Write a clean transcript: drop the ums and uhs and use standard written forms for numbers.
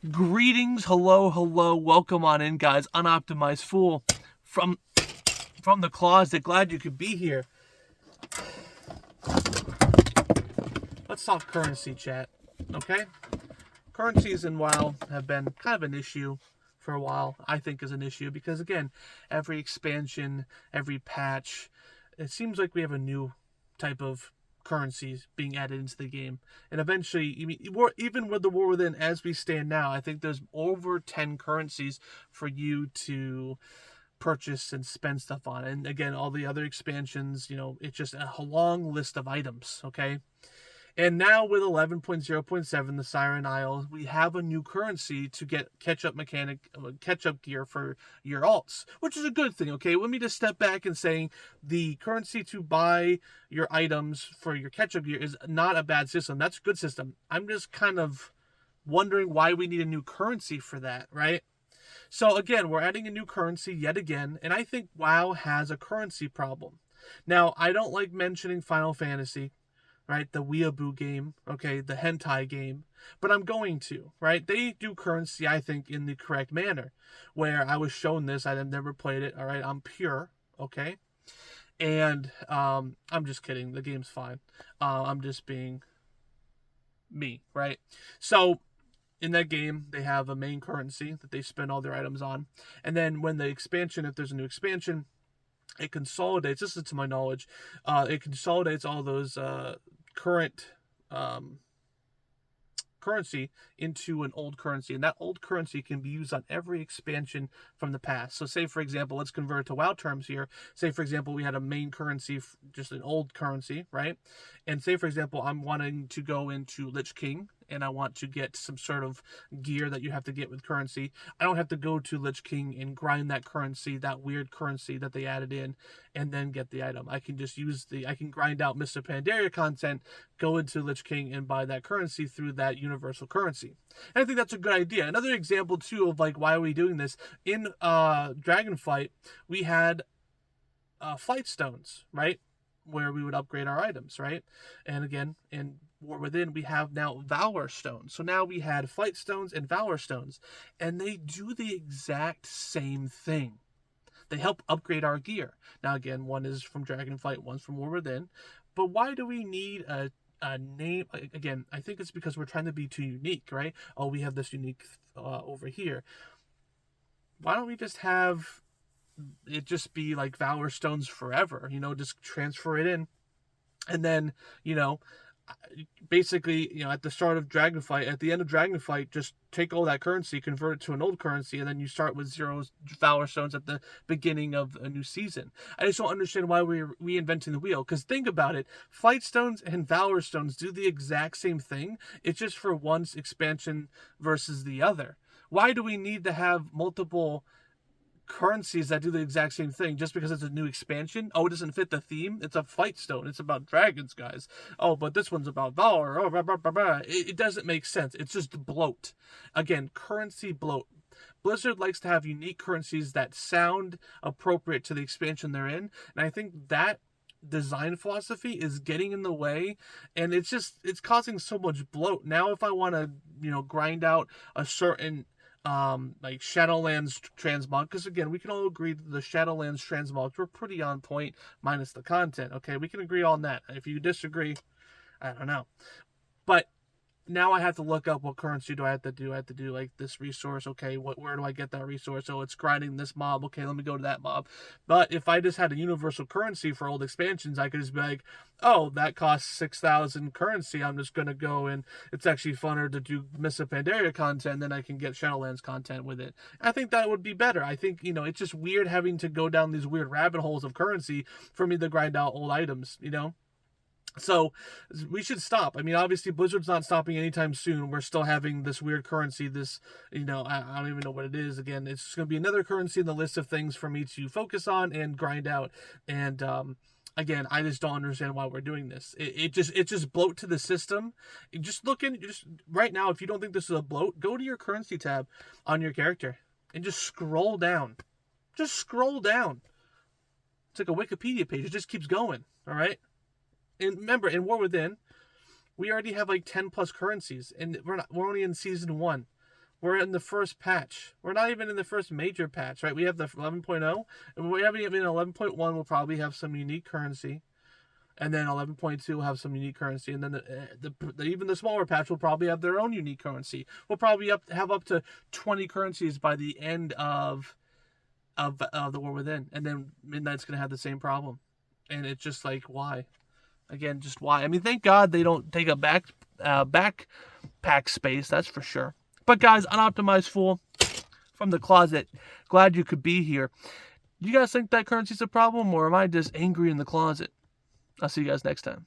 Greetings, hello, welcome on in, guys. Unoptimized fool from the closet. Glad you could be here. Let's talk currency, chat. Okay, currencies in WoW have been kind of an issue for a while. I think is an issue because again, every expansion, every patch, it seems like we have a new type of currencies being added into the game, and eventually, even with the War Within as we stand now, I think there's over 10 currencies for you to purchase and spend stuff on. And again, all the other expansions, it's just a long list of items. Okay, and now with 11.0.7, the Siren Isle, we have a new currency to get catch-up gear for your alts, which is a good thing, okay? Let me just step back and say the currency to buy your items for your catch-up gear is not a bad system. That's a good system. I'm just kind of wondering why we need a new currency for that, right? So again, we're adding a new currency yet again, and I think WoW has a currency problem. Now, I don't like mentioning Final Fantasy, right? The weeaboo game, okay, the hentai game, but I'm going to, right? They do currency, I think, in the correct manner. Where I was shown this, I have never played it, all right? I'm pure, okay? And I'm just kidding. The game's fine. I'm just being me, right? So in that game, they have a main currency that they spend all their items on. And then when the expansion, if there's a new expansion, it consolidates, this is to my knowledge, it consolidates all those current currency into an old currency, and that old currency can be used on every expansion from the past. So say for example, let's convert it to WoW terms here. Say for example, we had a main currency, just an old currency, right? And say for example, I'm wanting to go into Lich King and I want to get some sort of gear that you have to get with currency. I don't have to go to Lich King and grind that currency, that weird currency that they added in, and then get the item. I can just I can grind out Mr. Pandaria content, go into Lich King and buy that currency through that universal currency. And I think that's a good idea. Another example too of like why are we doing this in Dragonflight, we had flight stones, right? Where we would upgrade our items, right? And again, in War Within, we have now Valor Stones. So now we had Flight Stones and Valor Stones, and they do the exact same thing. They help upgrade our gear. Now, again, one is from Dragonflight, one's from War Within. But why do we need a name? Again, I think it's because we're trying to be too unique, right? Oh, we have this unique over here. Why don't we just have it just be like Valor Stones forever? Just transfer it in, and then basically, at the start of Dragonflight, at the end of Dragonflight, just take all that currency, convert it to an old currency, and then you start with 0 Valor Stones at the beginning of a new season. I just don't understand why we're reinventing the wheel, because think about it, Flight Stones and Valor Stones do the exact same thing, it's just for one's expansion versus the other. Why do we need to have multiple currencies that do the exact same thing just because it's a new expansion? Oh, it doesn't fit the theme. It's a Flight Stone. It's about dragons, guys. Oh, but this one's about valor. Oh, blah, blah, blah, blah. It doesn't make sense. It's just bloat. Again, currency bloat. Blizzard likes to have unique currencies that sound appropriate to the expansion they're in, and I think that design philosophy is getting in the way, and it's causing so much bloat. Now if I want to grind out a certain like Shadowlands transmog, because again, we can all agree that the Shadowlands transmogs were pretty on point, minus the content. Okay, we can agree on that. If you disagree, I don't know. But now I have to look up what currency do I have to do. I have to do like this resource. Okay, where do I get that resource? Oh, it's grinding this mob. Okay, let me go to that mob. But if I just had a universal currency for old expansions, I could just be like, oh, that costs 6,000 currency. I'm just gonna go, and it's actually funner to do Mr. Pandaria content, then I can get Shadowlands content with it. I think that would be better. I think it's just weird having to go down these weird rabbit holes of currency for me to grind out old items. So we should stop. I mean, obviously Blizzard's not stopping anytime soon. We're still having this weird currency, this, I don't even know what it is. Again, it's just going to be another currency in the list of things for me to focus on and grind out. And again, I just don't understand why we're doing this. It just bloat to the system. Just right now, if you don't think this is a bloat, go to your currency tab on your character and just scroll down. Just scroll down. It's like a Wikipedia page. It just keeps going. All right. And remember, in War Within, we already have like 10 plus currencies, and we're only in season 1. We're in the first patch. We're not even in the first major patch, right? We have the 11.0, and we haven't even 11.1. We'll probably have some unique currency, and then 11.2 will have some unique currency, and then even the smaller patch will probably have their own unique currency. We'll probably have up to 20 currencies by the end of the War Within, and then Midnight's gonna have the same problem, and it's just like, why? Again, just why? I mean, thank God they don't take a backpack space, that's for sure. But guys, Unoptimized Fool from the closet, glad you could be here. You guys think that currency's a problem, or am I just angry in the closet? I'll see you guys next time.